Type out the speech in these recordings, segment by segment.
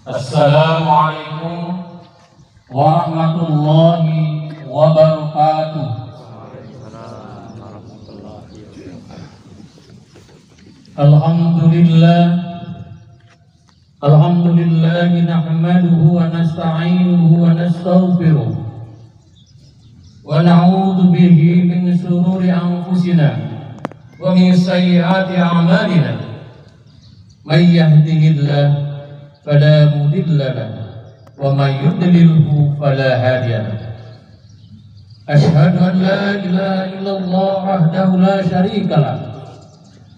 Assalamualaikum warahmatullahi wabarakatuh. Alhamdulillah nahmaduhu wa nasta'inuhu wa nastaghfiruh wa na'udzu bihi min shururi anfusina wa min sayyiati a'malina. May yahdihillahu fala mudilla lahu wa may yudlilhu fala hadiya lahu. Asyhadu an la ilaha illallah wahdahu la syarika lahu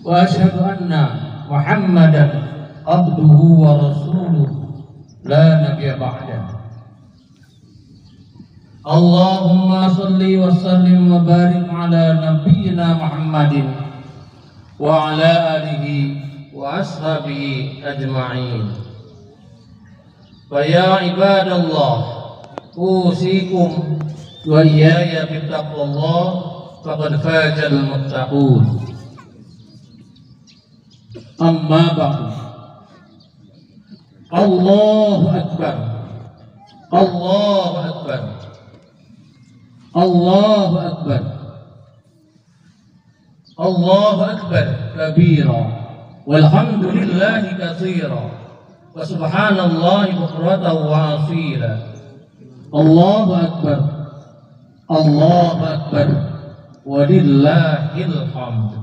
wa asyhadu anna Muhammadan abduhu wa rasuluhu la nabiyya ba'dahu. Allahumma salli wa sallim wa barik ala nabiyyina Muhammadin wa ala alihi wa ashabihi ajma'in. Fa ya ibadallah, usikum wa iyaya bittaqwallah faqad fazal muttaqun. Amma ba'du. Allahu akbar. Allahu akbar. Allahu akbar. Allahu akbar kabira walhamdulillahi katsira wa subhanallahi bukratan wa asila. Allahu akbar. Allahu akbar walillahil hamd.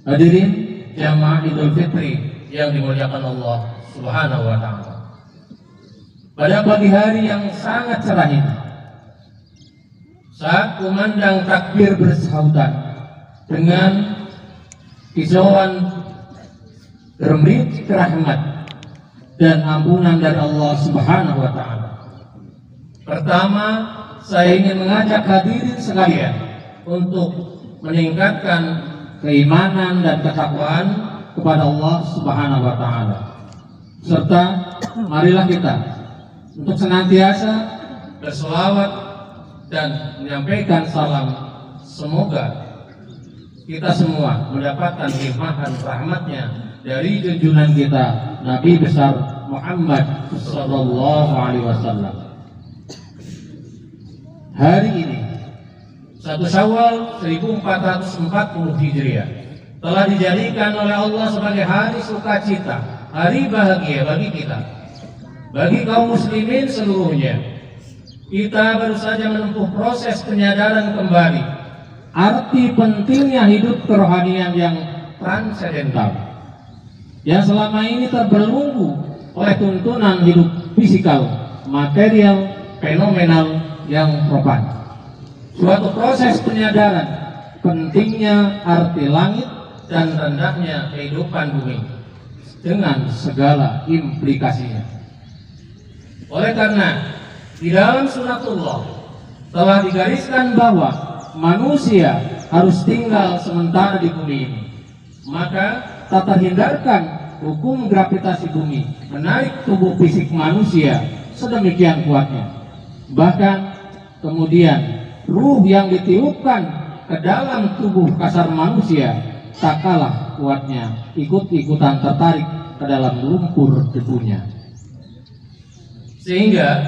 Hadirin jamaah Idul Fitri yang dimuliakan Allah Subhanahu wa taala. Pada pagi hari yang sangat cerah ini, saat kumandang takbir bersahutan dengan hijauan dermit rahmat dan ampunan dari Allah Subhanahu wa taala. Pertama, saya ingin mengajak hadirin sekalian untuk meningkatkan keimanan dan ketakwaan kepada Allah Subhanahu wa taala. Serta marilah kita untuk senantiasa berselawat dan menyampaikan salam. Semoga kita semua mendapatkan limpahan rahmatnya dari junjungan kita Nabi besar Muhammad sallallahu alaihi wasallam. Hari ini 1 Syawal 1440 Hijriah telah dijadikan oleh Allah sebagai hari sukacita, hari bahagia bagi kita, bagi kaum muslimin seluruhnya. Kita baru saja menempuh proses penyadaran kembali arti pentingnya hidup kerohanian yang transendental, yang selama ini terbelenggu oleh tuntunan hidup fisikal, material, fenomenal yang profan. Suatu proses penyadaran pentingnya arti langit dan rendahnya kehidupan bumi dengan segala implikasinya. Oleh karena di dalam sunatullah telah digariskan bahwa manusia harus tinggal sementara di bumi ini, maka tak terhindarkan hukum gravitasi bumi menarik tubuh fisik manusia sedemikian kuatnya. Bahkan kemudian ruh yang ditiupkan ke dalam tubuh kasar manusia tak kalah kuatnya ikut-ikutan tertarik ke dalam lumpur debunya, sehingga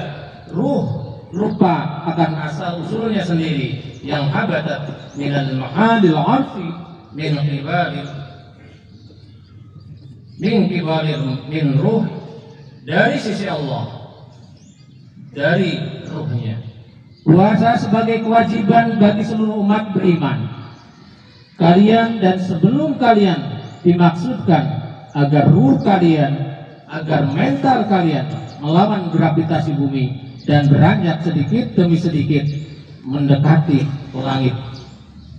ruh lupa akan asal usulnya sendiri yang habatat minal mahadil arfi min kibalir min ruh, dari sisi Allah, dari ruhnya. Puasa sebagai kewajiban bagi seluruh umat beriman. Kalian dan sebelum kalian dimaksudkan agar ruh kalian, agar mental kalian melawan gravitasi bumi dan beranjak sedikit demi sedikit mendekati langit.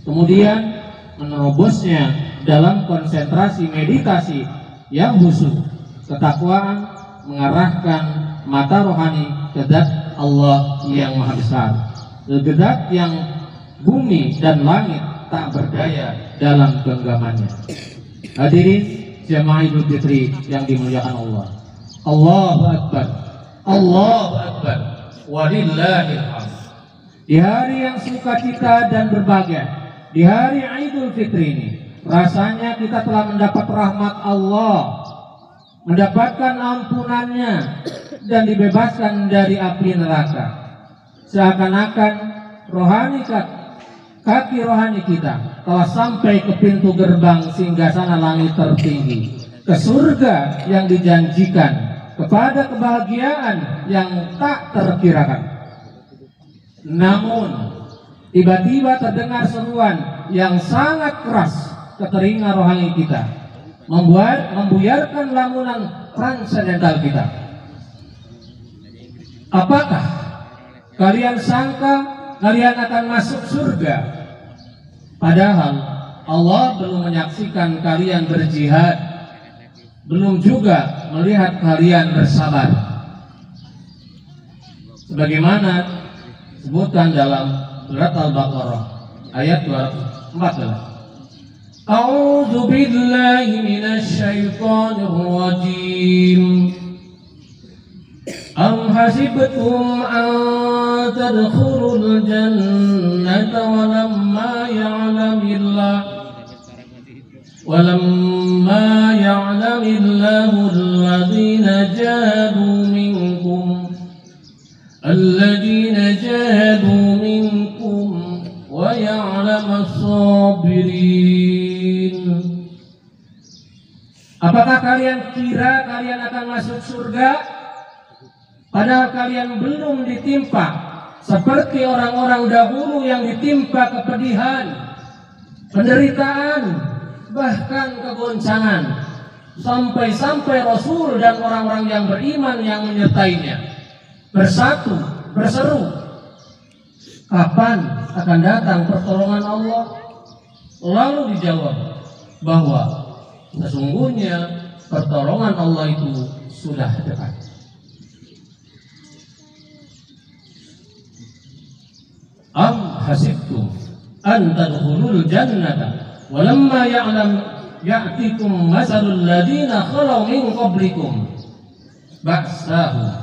Kemudian menerobosnya dalam konsentrasi meditasi yang khusyuk, ketakwaan mengarahkan mata rohani ke zat Allah yang maha besar, ke zat yang bumi dan langit tak berdaya dalam genggamannya. Hadirin jamaah Idul Fitri yang dimuliakan Allah. Allahu Akbar. Allahu Akbar. Walillahil hamd. Di hari yang sukacita dan berbahagia, di hari Idul Fitri ini, rasanya kita telah mendapat rahmat Allah, mendapatkan ampunannya, dan dibebaskan dari api neraka. Seakan-akan kaki rohani kita telah sampai ke pintu gerbang singgasana langit tertinggi, ke surga yang dijanjikan, kepada kebahagiaan yang tak terkirakan. Namun tiba-tiba terdengar seruan yang sangat keras ke telinga rohani kita, membuyarkan lamunan transendental kita. Apakah kalian sangka kalian akan masuk surga? Padahal Allah belum menyaksikan kalian berjihad, belum juga melihat kalian bersabar. Sebagaimana disebutkan dalam surat Al-Baqarah ayat 214. A'udzu billahi minasy syaithanir rajim. Am hasibtum an tadkhulul jannata walamma ya'lamillahu alladhina jahadu minkum wa ya'lamas sabirin. Apakah kalian kira kalian akan masuk surga padahal kalian belum ditimpa seperti orang-orang dahulu yang ditimpa kepedihan, penderitaan, bahkan kegoncangan, sampai-sampai Rasul dan orang-orang yang beriman yang menyertainya bersatu, berseru, kapan akan datang pertolongan Allah? Lalu dijawab bahwa sesungguhnya pertolongan Allah itu sudah dekat. Am hasibtum an tadkhulul jannata walamma ya'tikum masalul ladina khalaw min qablikum massatuhum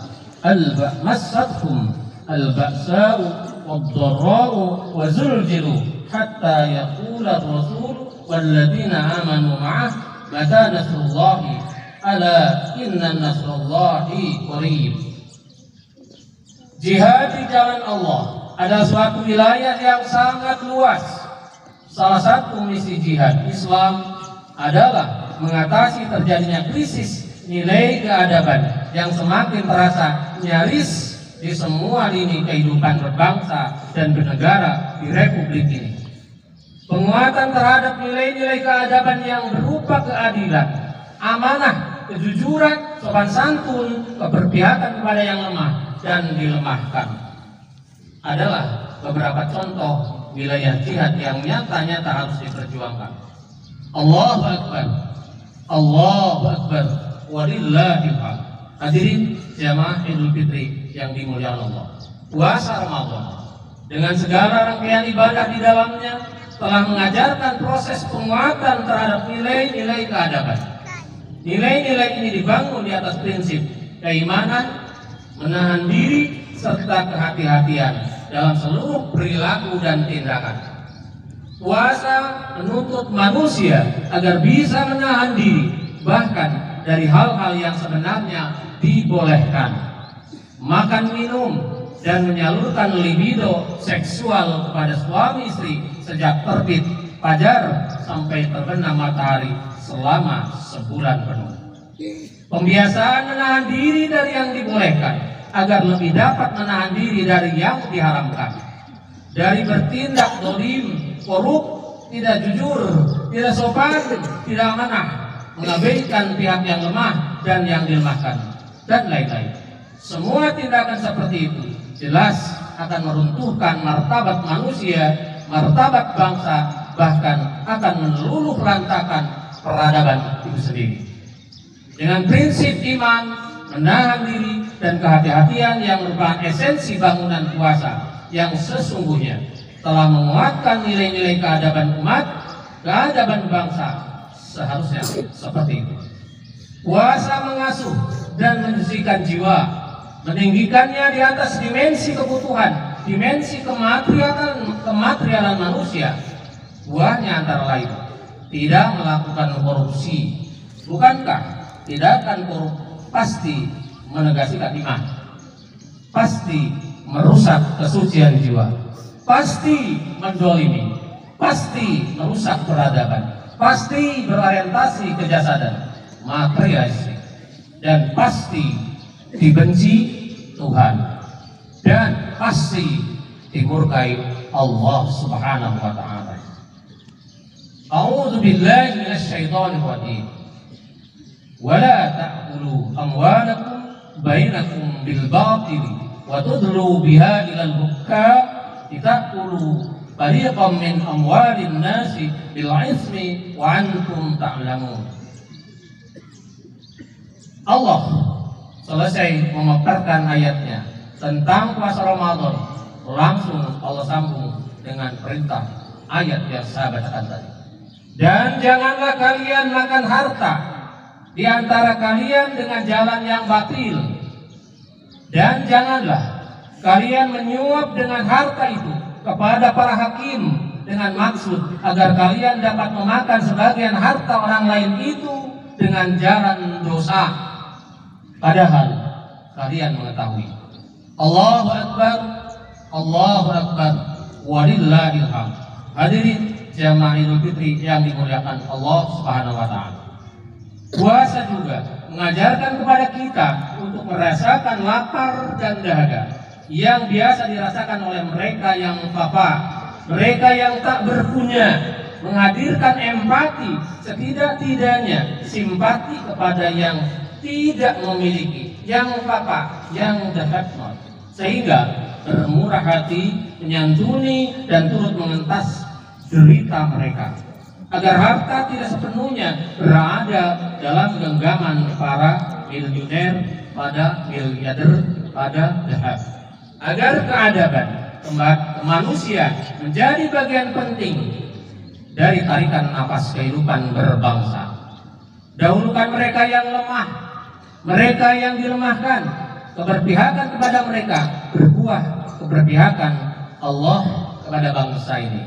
al-ba'sa'u wad-dharra'u wa zulzilu hatta yaqula ar-rasul wal ladina amanu ma'ah mata nasrullahi ala inna nasrullahi qarib. Jihad di jalan Allah adalah suatu wilayah yang sangat luas. Salah satu misi jihad Islam adalah mengatasi terjadinya krisis nilai keadaban yang semakin terasa nyaris di semua lini kehidupan berbangsa dan bernegara di Republik ini. Penguatan terhadap nilai-nilai keadaban yang berupa keadilan, amanah, kejujuran, sopan santun, keberpihakan kepada yang lemah dan dilemahkan adalah beberapa contoh wilayah jihad yang nyata-nyata harus diperjuangkan. Allahu Akbar, Allahu Akbar, walillahil hamd. Hadirin jamaah Idul Fitri yang dimuliakan Allah, puasa Ramadan dengan segala rangkaian ibadah di dalamnya telah mengajarkan proses penguatan terhadap nilai-nilai keadaban. Nilai-nilai ini dibangun di atas prinsip keimanan, menahan diri, serta kehati-hatian dalam seluruh perilaku dan tindakan. Puasa menuntut manusia agar bisa menahan diri bahkan dari hal-hal yang sebenarnya dibolehkan. Makan, minum, dan menyalurkan libido seksual kepada suami istri sejak terbit fajar sampai terbenam matahari selama sebulan penuh. Pembiasaan menahan diri dari yang dibolehkan agar lebih dapat menahan diri dari yang diharamkan. Dari bertindak zalim, korup, tidak jujur, tidak sopan, tidak amanah, mengabaikan pihak yang lemah dan yang dilemahkan, dan lain-lain. Semua tindakan seperti itu jelas akan meruntuhkan martabat manusia, martabat bangsa, bahkan akan meluluh lantakan peradaban itu sendiri. Dengan prinsip iman, menahan diri, dan kehati-hatian yang merupakan esensi bangunan puasa yang sesungguhnya telah menguatkan nilai-nilai keadaban umat, keadaban bangsa, seharusnya seperti itu. Puasa mengasuh dan menyucikan jiwa, meninggikannya di atas dimensi kebutuhan, dimensi kematerialan manusia. Buahnya antara lain tidak melakukan korupsi. Bukankah tindakan korup pasti menegasikan iman, pasti merusak kesucian jiwa, pasti mendolimi, pasti merusak peradaban, pasti berorientasi kejasadan, materialistik, dan pasti dibenci Tuhan, dan pasti dimurkai Allah Subhanahu wa ta'ala. A'udzu billahi minasyaitonir rajim. Wala ta'kulu amwalakum bainakum bil batil wa tudlu biha ila al-hukam litakulu fariqam min amwalin nasi bil ismi wa antum ta'lamun. Allah selesai memaparkan ayatnya tentang puasa Ramadan, langsung Allah sambung dengan perintah ayat yang saya bacakan tadi. Dan janganlah kalian makan harta di antara kalian dengan jalan yang batil, dan janganlah kalian menyuap dengan harta itu kepada para hakim dengan maksud agar kalian dapat memakan sebagian harta orang lain itu dengan jalan dosa, padahal kalian mengetahui. Allahu Akbar, Allahu Akbar, walillahil hamd. Hadirin jamaah Idul Fitri yang dimuliakan Allah Subhanahu wa ta'ala. Puasa juga mengajarkan kepada kita untuk merasakan lapar dan dahaga yang biasa dirasakan oleh mereka yang papa, mereka yang tak berpunya, menghadirkan empati, setidak-tidaknya simpati kepada yang tidak memiliki, yang papa, yang dahat, sehingga bermurah hati, menyantuni dan turut mengentas derita mereka, agar harta tidak sepenuhnya berada dalam genggaman para miliuner, pada miliarder, pada dahat, agar keadaban kemanusiaan menjadi bagian penting dari tarikan napas kehidupan berbangsa. Dahulukan mereka yang lemah, mereka yang dilemahkan, keberpihakan kepada mereka berbuah keberpihakan Allah kepada bangsa ini.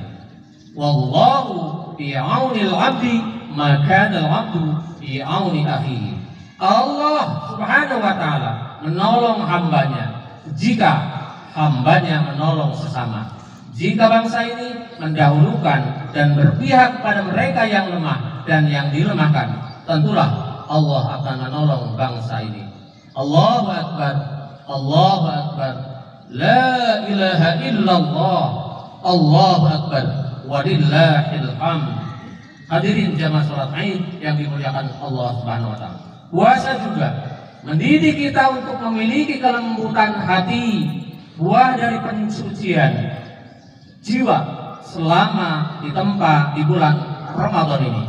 Wallahu fi aunil abdi maka al-abdu fi auni akhihi. Allah Subhanahu wa ta'ala menolong hambanya jika hambanya menolong sesama. Jika bangsa ini mendahulukan dan berpihak kepada mereka yang lemah dan yang dilemahkan, tentulah Allah akan menolong bangsa ini. Allahu Akbar, Allahu Akbar, la ilaha illallah, Allahu Akbar, walillahil hamd. Hadirin jamaah salat Id yang dimuliakan Allah Subhanahu wa ta'ala. Puasa juga mendidik kita untuk memiliki kelembutan hati, buah dari pensucian jiwa selama ditempa di bulan Ramadan ini.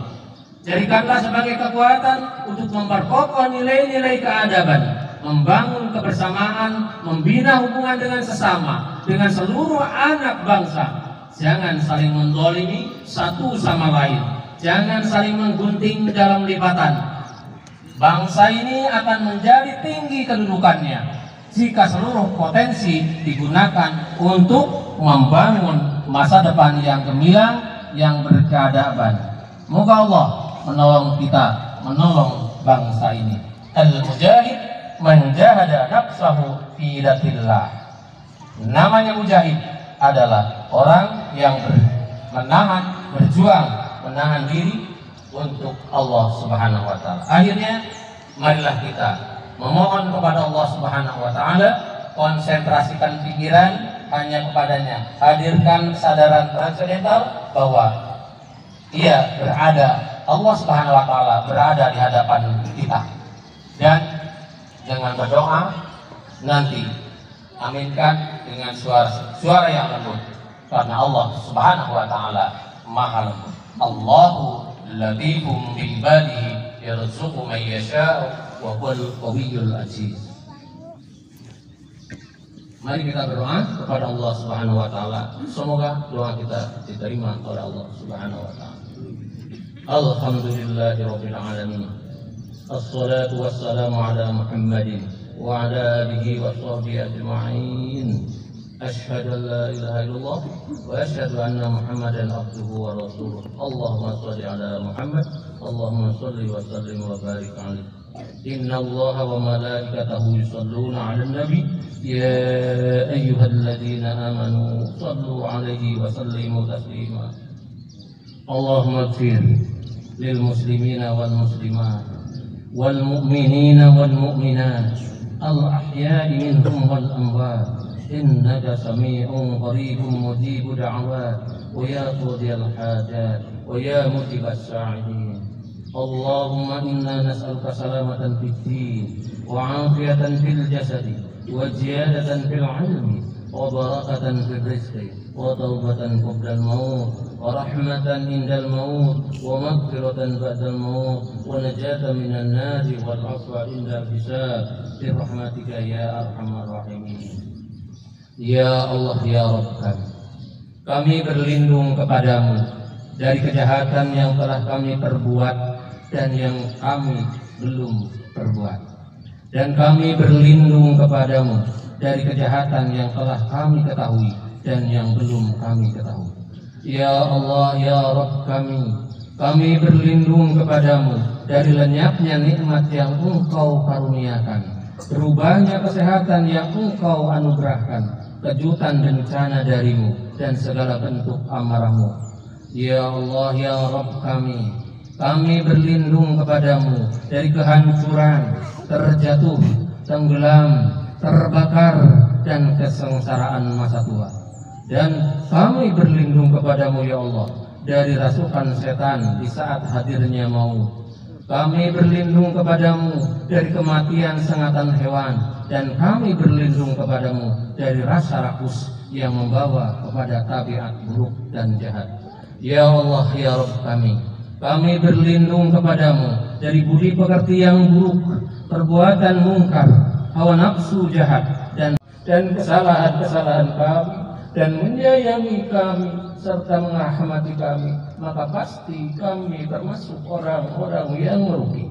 Jadikanlah sebagai kekuatan untuk memperkokoh nilai-nilai keadaban, membangun kebersamaan, membina hubungan dengan sesama, dengan seluruh anak bangsa. Jangan saling menzalimi satu sama lain, jangan saling menggunting dalam lipatan. Bangsa ini akan menjadi tinggi kedudukannya jika seluruh potensi digunakan untuk membangun masa depan yang gemilang, yang berkeadaban. Moga Allah menolong kita, menolong bangsa ini. Al-mujahid menjahada nafsahu fi datillah. Namanya mujahid adalah orang yang menahan diri untuk Allah Subhanahu wa ta'ala. Akhirnya marilah kita memohon kepada Allah Subhanahu wa ta'ala, konsentrasikan pikiran hanya kepadanya, hadirkan kesadaran transendental bahwa ia berada, Allah Subhanahu wa ta'ala berada di hadapan kita, dan dengan berdoa nanti aminkan dengan suara yang lembut, karena Allah Subhanahu wa ta'ala maha lembut. Allahu latifum bil ibadihi yarzuqu man yasha'u wa huwal qawiyyul aziz. Mari kita berdoa kepada Allah Subhanahu wa ta'ala. Semoga doa kita diterima oleh Allah Subhanahu wa ta'ala. Alhamdulillahirabbil alamin. Assalatu wassalamu ala Muhammadin wa ala alihi wa sahbihi ajma'in. أشهد أن لا إله إلا الله وأشهد أن محمدا عبده ورسوله. اللهم صل على محمد اللهم صل وسلم وبارك عليه. إن الله وملائكته يصلون على النبي يا أيها الذين آمنوا صلوا عليه وسلموا تسليما. اللهم اغفر للمسلمين والمسلمات والمؤمنين والمؤمنات الأحياء منهم والأموات إنك سميع قريب مجيب دعوات ويا قاضي الحاجات ويا مجيب الساعدين. اللهم إنا نسألك سلامة في الدين وعافية في الجسد وزيادة في العلم وبركة في الرزق وتوبة قبل الموت ورحمة عند الموت ومغفرة بعد الموت ونجاة من النار والعفو عند الحساب برحمتك يا أرحم الراحمين. Ya Allah ya Rabb kami berlindung kepadamu dari kejahatan yang telah kami perbuat dan yang kami belum perbuat, dan kami berlindung kepadamu dari kejahatan yang telah kami ketahui dan yang belum kami ketahui. Ya Allah ya Rabb kami berlindung kepadamu dari lenyapnya nikmat yang Engkau karuniakan, berubahnya kesehatan yang Engkau anugerahkan, kejutan bencana darimu dan segala bentuk amarahmu. Ya Allah ya Rabb kami berlindung kepadamu dari kehancuran, terjatuh, tenggelam, terbakar dan kesengsaraan masa tua. Dan kami berlindung kepadamu ya Allah dari rasukan setan di saat hadirnya maut. Kami berlindung kepadamu dari kematian sengatan hewan, dan kami berlindung kepadamu dari rasa rakus yang membawa kepada tabiat buruk dan jahat. Ya Allah ya Rabb kami berlindung kepadamu dari budi pekerti yang buruk, perbuatan mungkar, hawa nafsu jahat, dan kesalahan-kesalahan kami, dan menyayangi kami serta merahmati kami, maka pasti kami termasuk orang-orang yang merugi.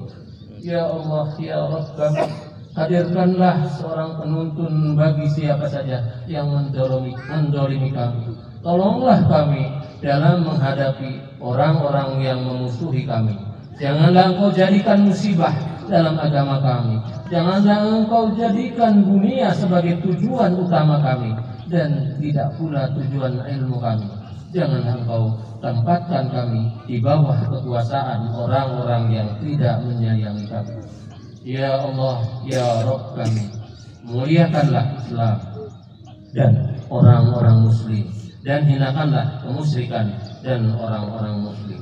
Ya Allah ya Rabb hadirkanlah seorang penuntun bagi siapa saja yang mendolimi kami. Tolonglah kami dalam menghadapi orang-orang yang memusuhi kami. Janganlah Engkau jadikan musibah dalam agama kami. Janganlah Engkau jadikan dunia sebagai tujuan utama kami, dan tidak pula tujuan ilmu kami. Janganlah Engkau tempatkan kami di bawah kekuasaan orang-orang yang tidak menyayangi kami. Ya Allah ya Rabb muliakanlah Islam dan orang-orang muslim, dan hinakanlah kemusyrikan dan orang-orang muslim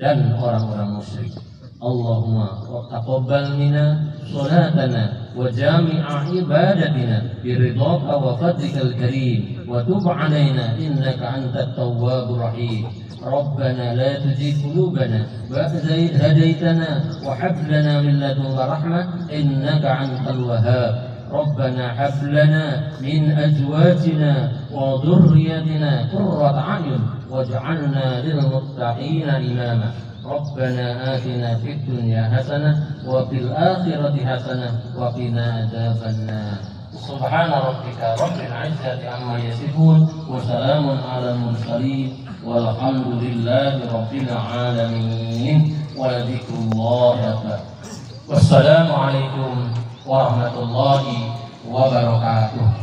dan orang-orang musyrik. Allahumma taqabbal minna salatana wa jami'a ibadatina biridhaka wa fadlikal karim wa tub 'alaina innaka antat tawwabur rahim. ربنا لا تزغ قلوبنا بعد إذ هديتنا وهب لنا من لدنك رحمة إنك أنت الوهاب. ربنا هب لنا من أزواجنا وذريتنا قرة أعين واجعلنا للمتقين إماما. ربنا آتنا في الدنيا حسنة وفي الآخرة حسنة وقنا عذاب النار. سبحان ربك رب العزة عما يصفون وسلام على المرسلين والحمد لله رب العالمين ولذكر الله أكبر. والسلام عليكم warahmatullahi wabarakatuh.